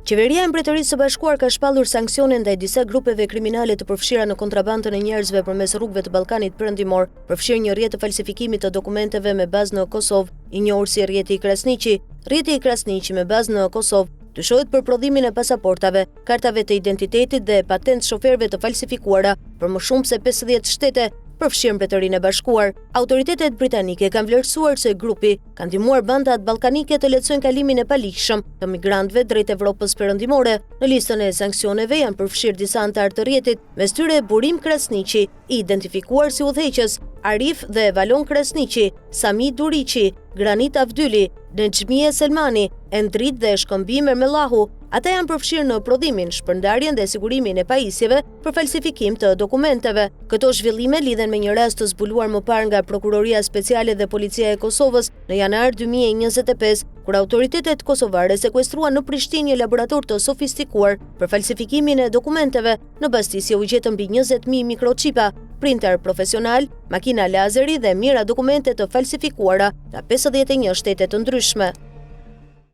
Qeveria e Mbretërisë së Bashkuar ka shpallur sanksione ndaj disa grupeve kriminale të përfshira në kontrabandën e njerëzve përmes rrugëve të Ballkanit Perëndimor, përfshirë një rrjet të falsifikimit të dokumenteve me bazë në Kosovë, i njohur si rrjeti i Krasniqi. Rrjeti i Krasniqi me bazë në Kosovë dyshohet për prodhimin e pasaportave, kartave të identitetit dhe patent shoferëve të falsifikuara për më shumë se 50 shtete, përfshirë Mbretërinë e Bashkuar. Autoritetet britanike kanë vlerësuar se grupi ka ndihmuar bandat ballkanike të lehtësojnë kalimin e paligjshëm të migrantëve drejt Evropës Perëndimore. Në listën e sanksioneve janë përfshirë disa anëtar të rrjetit, mes tyre Burim Krasniqi, i identifikuar si udhëheqës, Arif dhe Valon Krasniqi, Sami Duriqi, Granit Avdyli, Nexhmie Selmani, Endrit dhe Shkëmbim Ermellahu. Ata janë përfshirë në prodhimin, shpërndarjen dhe sigurimin e pajisjeve për falsifikim të dokumenteve. Këto zhvillime lidhen me një rast të zbuluar më parë nga Prokuroria Speciale dhe Policia e Kosovës në janar 2025, kur autoritetet kosovare sekuestruan në Prishtinë një laborator të sofistikuar për falsifikimin e dokumenteve. Në bastisje u gjetën mbi 20.000 mikrochipa, printer profesional, makina lazeri dhe mijëra dokumente të falsifikuara nga 51 shtete të ndryshme.